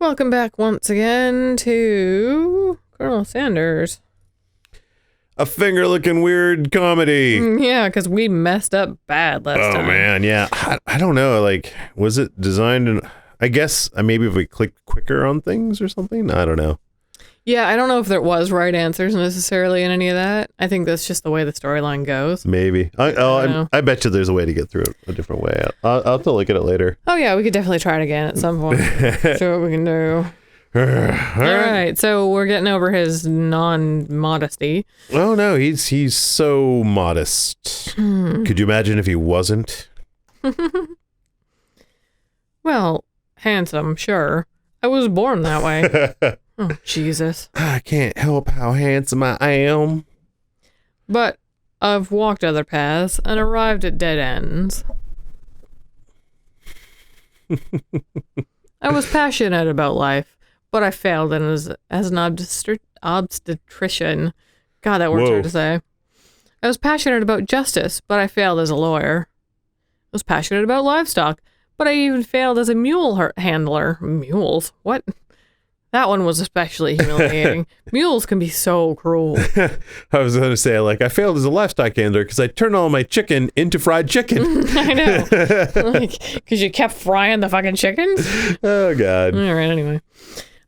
Welcome back once again to Colonel Sanders. A finger-looking weird comedy. Yeah, because we messed up bad last time. Oh, man, yeah. I don't know, like, was it designed in... I guess maybe if we clicked quicker on things or something? I don't know. Yeah, I don't know if there was right answers necessarily in any of that. I think that's just the way the storyline goes. Maybe. I bet you there's a way to get through it a different way. I'll have to look at it later. Oh, yeah, we could definitely try it again at some point. See what we can do. All right, so we're getting over his non-modesty. Oh, no, he's so modest. Could you imagine if he wasn't? Well, handsome, sure. I was born that way. Oh, Jesus. I can't help how handsome I am. But I've walked other paths and arrived at dead ends. I was passionate about life, but I failed as an obstetrician. God, that word's hard to say. I was passionate about justice, but I failed as a lawyer. I was passionate about livestock, but I even failed as a mule handler. Mules? What? That one was especially humiliating. Mules can be so cruel. I was going to say, like, I failed as a livestock handler because I turned all my chicken into fried chicken. I know. Because you kept frying the fucking chickens? Oh, God. All right, anyway.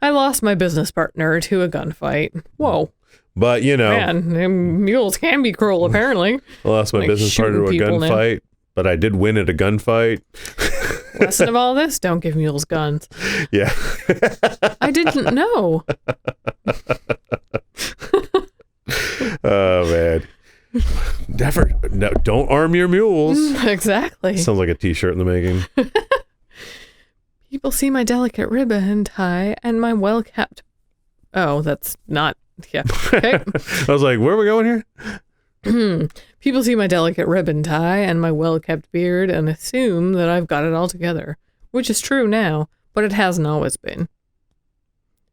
I lost my business partner to a gunfight. Whoa. But, you know. Man, mules can be cruel, apparently. I lost my business partner to a gunfight, but I did win at a gunfight. Lesson of all this, don't give mules guns. Yeah. I didn't know. Oh, man. No, don't arm your mules. Exactly. Sounds like a t-shirt in the making. People see my delicate ribbon tie and my well-kept... Oh, that's not... Yeah. Okay. I was like, where are we going here? People see my delicate ribbon tie and my well-kept beard and assume that I've got it all together, which is true now, but it hasn't always been.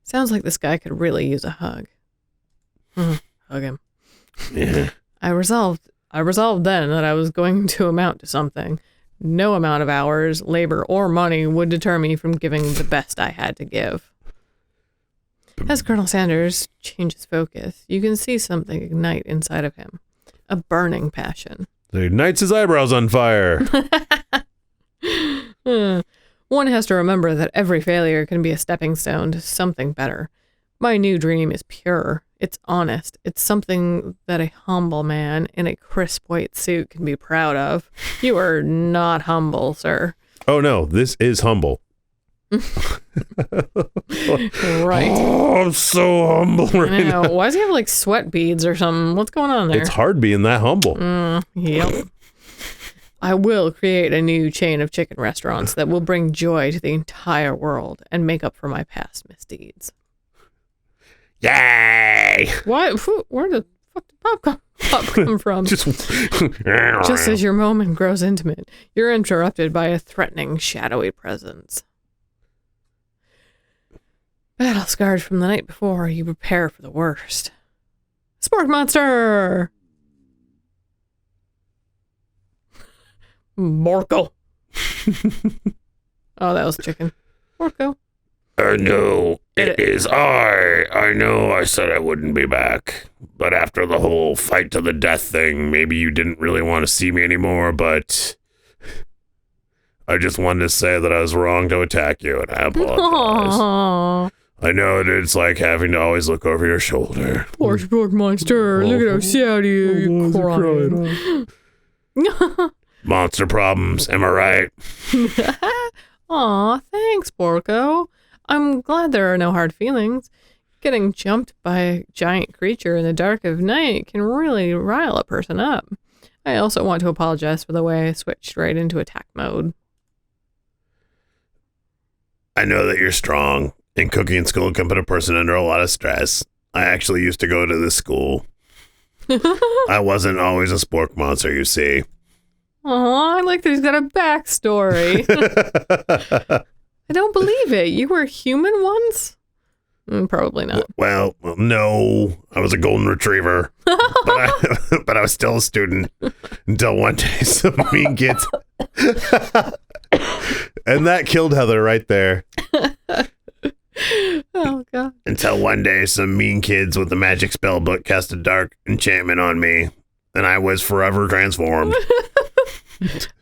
Sounds like this guy could really use a hug. Hug him. Yeah. I resolved then that I was going to amount to something. No amount of hours, labor, or money would deter me from giving the best I had to give. As Colonel Sanders changes focus, you can see something ignite inside of him. A burning passion. It ignites his eyebrows on fire. One has to remember that every failure can be a stepping stone to something better. My new dream is pure. It's honest. It's something that a humble man in a crisp white suit can be proud of. You are not humble, sir. Oh, no, this is humble. Right. Oh, I'm so humble right now. Why does he have like sweat beads or something? What's going on there? It's hard being that humble. Yep. I will create a new chain of chicken restaurants that will bring joy to the entire world and make up for my past misdeeds. Yay! What? Where the fuck did pop come from? Just as your moment grows intimate, you're interrupted by a threatening, shadowy presence. Battle scarred from the night before, you prepare for the worst. Spork monster! Morkel. Oh, that was chicken. Morkel. I know, it is I know I said I wouldn't be back. But after the whole fight to the death thing, maybe you didn't really want to see me anymore, but I just wanted to say that I was wrong to attack you, and I apologize. Aww. I know that it's like having to always look over your shoulder. Poor Spork monster. Look at how sad you crying. Monster problems, am I right? Aw, thanks, Porco. I'm glad there are no hard feelings. Getting jumped by a giant creature in the dark of night can really rile a person up. I also want to apologize for the way I switched right into attack mode. I know that you're strong, and cooking school can put a person under a lot of stress. I actually used to go to this school. I wasn't always a spork monster, you see. Aw, I like that he's got a backstory. I don't believe it. You were human once? Probably not. Well, no. I was a golden retriever. but I was still a student until one day some mean kids... And that killed Heather right there. until one day some mean kids with a magic spell book cast a dark enchantment on me, and I was forever transformed.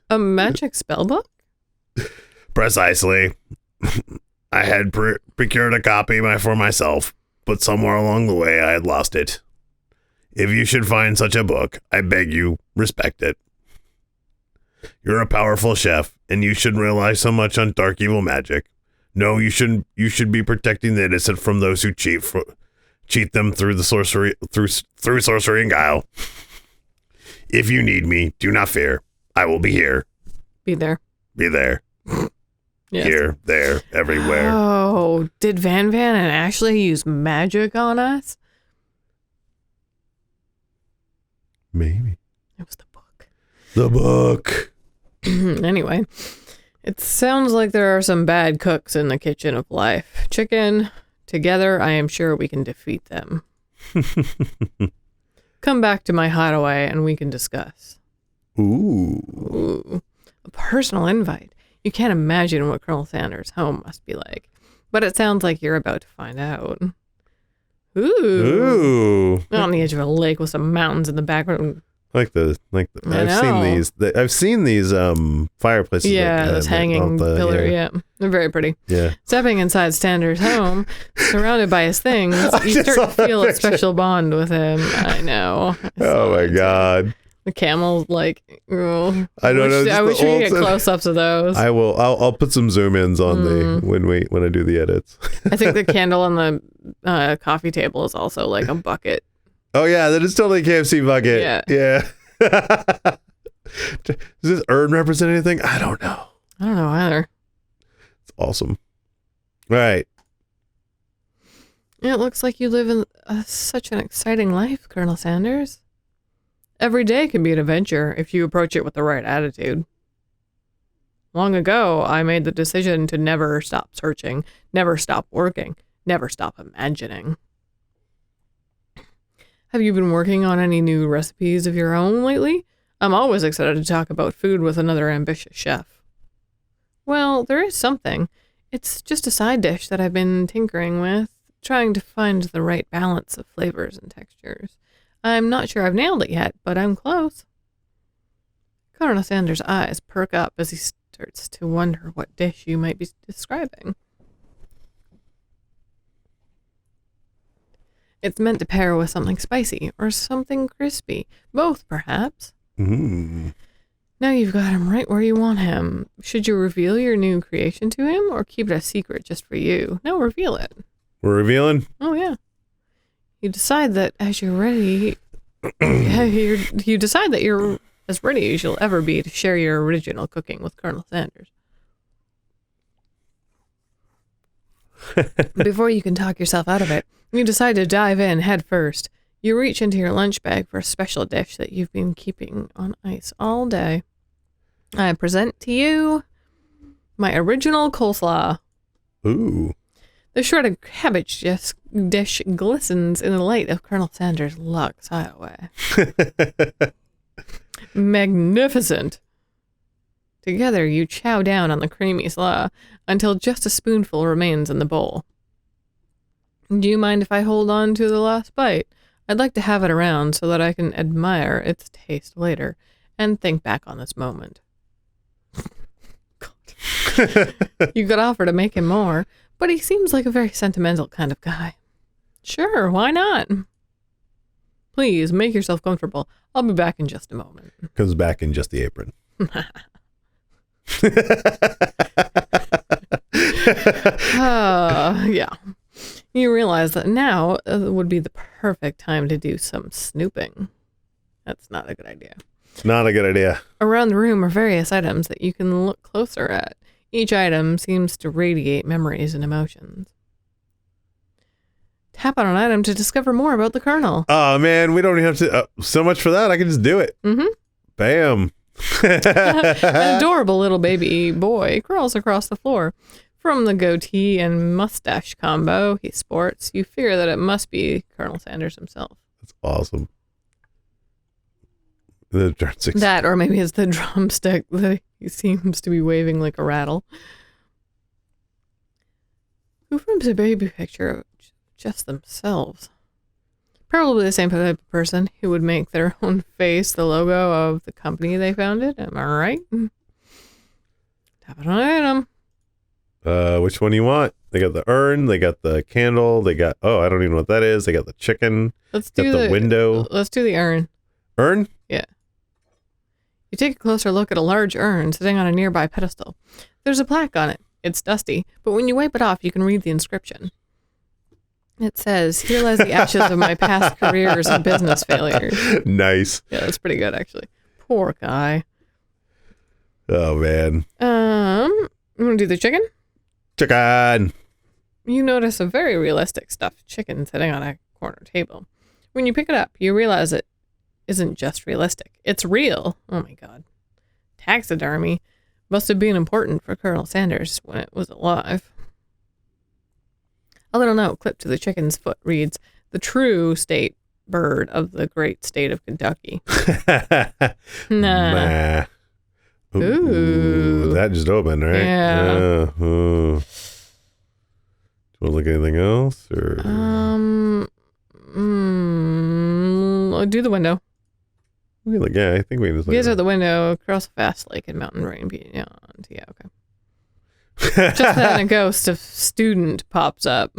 A magic spell book? Precisely. I had procured a copy for myself, but somewhere along the way I had lost it. If you should find such a book, I beg you, respect it. You're a powerful chef, and you shouldn't rely so much on dark evil magic. No, you shouldn't. You should be protecting the innocent from those who cheat them through the sorcery through sorcery and guile. If you need me, do not fear. I will be here. Be there. Be there. Yes. Here, there, everywhere. Oh, did Van Van and Ashley use magic on us? Maybe. It was the book. The book. Anyway, it sounds like there are some bad cooks in the kitchen of life. Chicken, together, I am sure we can defeat them. Come back to my hideaway and we can discuss. Ooh. A personal invite. You can't imagine what Colonel Sanders' home must be like. But it sounds like you're about to find out. Ooh. On the edge of a lake with some mountains in the background. I've seen these fireplaces. Yeah, this hanging pillar. Yeah, they're very pretty. Yeah. Stepping inside Sanders' home, surrounded by his things, you start to feel a special bond with him. I know. Oh my God. The camel, like, oh, I don't know. I wish we could get close-ups of those. I will. I'll put some zoom ins on when I do the edits. I think the candle on the coffee table is also like a bucket. Oh yeah, that is totally a KFC bucket. Yeah. Does this urn represent anything? I don't know. I don't know either. It's awesome. All right. It looks like you live in such an exciting life, Colonel Sanders. Every day can be an adventure if you approach it with the right attitude. Long ago, I made the decision to never stop searching, never stop working, never stop imagining. Have you been working on any new recipes of your own lately? I'm always excited to talk about food with another ambitious chef. Well, there is something. It's just a side dish that I've been tinkering with, trying to find the right balance of flavors and textures. I'm not sure I've nailed it yet, but I'm close. Colonel Sanders' eyes perk up as he starts to wonder what dish you might be describing. It's meant to pair with something spicy or something crispy. Both, perhaps. Mm. Now you've got him right where you want him. Should you reveal your new creation to him or keep it a secret just for you? No, reveal it. We're revealing? Oh, yeah. You decide that as you're ready, you decide that you're as ready as you'll ever be to share your original cooking with Colonel Sanders. Before you can talk yourself out of it, you decide to dive in head first. You reach into your lunch bag for a special dish that you've been keeping on ice all day. I present to you my original coleslaw. Ooh. The shredded cabbage dish glistens in the light of Colonel Sanders' Lux Hideaway. Magnificent. Together, you chow down on the creamy slaw until just a spoonful remains in the bowl. Do you mind if I hold on to the last bite? I'd like to have it around so that I can admire its taste later and think back on this moment. God. You could offer to make him more, but he seems like a very sentimental kind of guy. Sure, why not? Please, make yourself comfortable. I'll be back in just a moment. Comes back in just the apron. Yeah. You realize that now would be the perfect time to do some snooping. That's not a good idea. It's not a good idea. Around the room are various items that you can look closer at. Each item seems to radiate memories and emotions. Tap on an item to discover more about the Colonel. Oh, man, we don't even have to... so much for that. I can just do it. Mm-hmm. Bam. An adorable little baby boy crawls across the floor. From the goatee and mustache combo he sports, you fear that it must be Colonel Sanders himself. That's awesome. The drumsticks. That, or maybe it's the drumstick that he seems to be waving like a rattle. Who frames a baby picture of just themselves. Probably the same type of person who would make their own face the logo of the company they founded. Am I right? Tap it on item. Which one do you want? They got the urn, they got the candle, they got, I don't even know what that is. They got the chicken, Let's got do the window. Let's do the urn. Urn? Yeah. You take a closer look at a large urn sitting on a nearby pedestal. There's a plaque on it. It's dusty, but when you wipe it off, you can read the inscription. It says, "Here lies the ashes of my past careers and business failures." Nice. Yeah, that's pretty good, actually. Poor guy. Oh, man. You want to do the chicken? Chicken. You notice a very realistic stuffed chicken sitting on a corner table. When you pick it up, you realize it isn't just realistic. It's real. Oh my God. Taxidermy must have been important for Colonel Sanders when it was alive. A little note clipped to the chicken's foot reads, "The true state bird of the great state of Kentucky." Nah. Ooh. That just opened, right? Yeah. Ooh. Do you want to look at anything else? Or? Do the window. We look, yeah, I think we can just look Gaze at out the window across a vast lake and mountain range beyond. Yeah, okay. Just then a ghost of student pops up.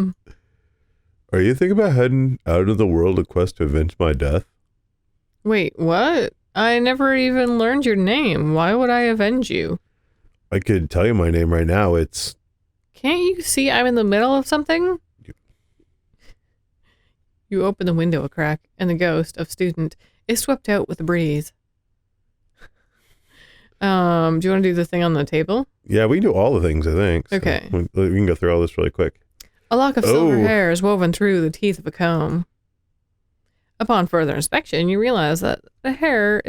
Are you thinking about heading out into the world to quest to avenge my death? Wait, what? I never even learned your name. Why would I avenge you? I could tell you my name right now. It's... Can't you see I'm in the middle of something? You open the window a crack, and the ghost of student is swept out with a breeze. Do you want to do the thing on the table? Yeah, we can do all the things, I think. So Okay. we can go through all this really quick. A lock of silver hair is woven through the teeth of a comb. Upon further inspection, you realize that the hair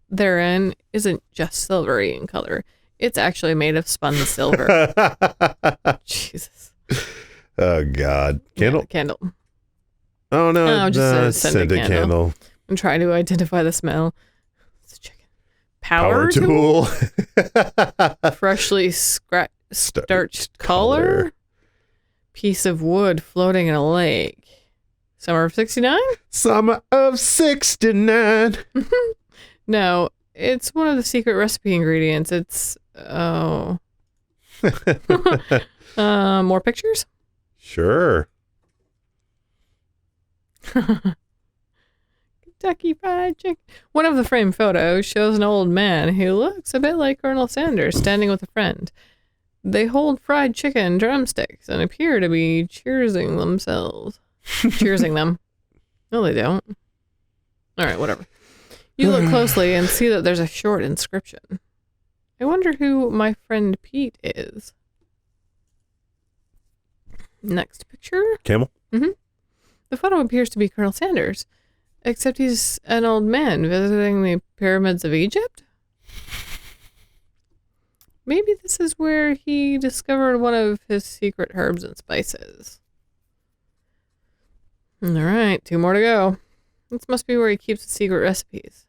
therein isn't just silvery in color. It's actually made of spun silver. Jesus. Oh, God. Candle? Yeah, candle. Oh, no. Oh, just a scented candle. I'm trying to identify the smell. It's a chicken. Power tool. Freshly starched collar. Piece of wood floating in a lake. Summer of 69? Summer of 69. No, it's one of the secret recipe ingredients. It's, more pictures? Sure. Kentucky Fried Chicken. One of the framed photos shows an old man who looks a bit like Colonel Sanders standing with a friend. They hold fried chicken drumsticks and appear to be cheersing themselves. Cheersing them. No, they don't. All right, whatever. You look closely and see that there's a short inscription. I wonder who my friend Pete is. Next picture. Camel? Mm-hmm. The photo appears to be Colonel Sanders, except he's an old man visiting the pyramids of Egypt. Maybe this is where he discovered one of his secret herbs and spices. All right, 2 more to go. This must be where he keeps the secret recipes.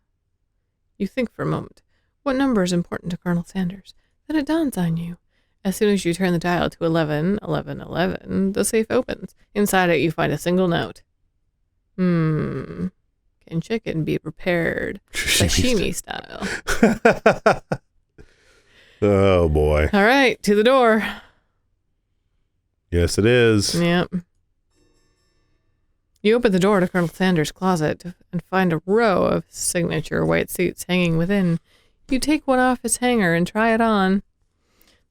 You think for a moment. What number is important to Colonel Sanders? Then it dawns on you. As soon as you turn the dial to 11, 11, 11, the safe opens. Inside it, you find a single note. Can chicken be prepared sashimi style? Oh, boy. All right, to the door. Yes, it is. Yep. You open the door to Colonel Sanders' closet and find a row of his signature white suits hanging within. You take one off his hanger and try it on.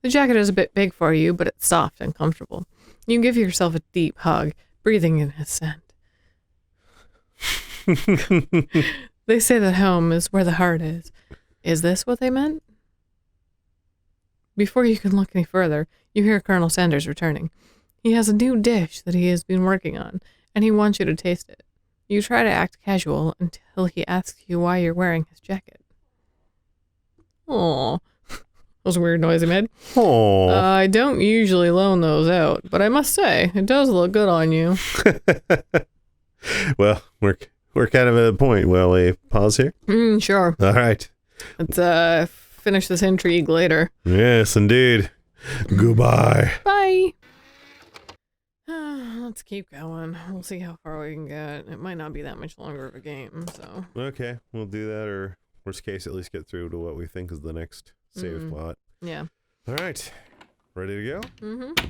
The jacket is a bit big for you, but it's soft and comfortable. You give yourself a deep hug, breathing in his scent. They say that home is where the heart is. Is this what they meant? Before you can look any further, you hear Colonel Sanders returning. He has a new dish that he has been working on, and he wants you to taste it. You try to act casual until he asks you why you're wearing his jacket. Aww. That was a weird noise I made. Oh. I don't usually loan those out, but I must say, it does look good on you. Well, we're kind of at a point. Will we pause here? Sure. All right. Let's finish this intrigue later. Yes, indeed. Goodbye. Bye. Let's let's keep going. We'll see how far we can get. It might not be that much longer of a game, so. Okay, we'll do that, or worst case, at least get through to what we think is the next save spot. Yeah. All right. Ready to go? Mm-hmm.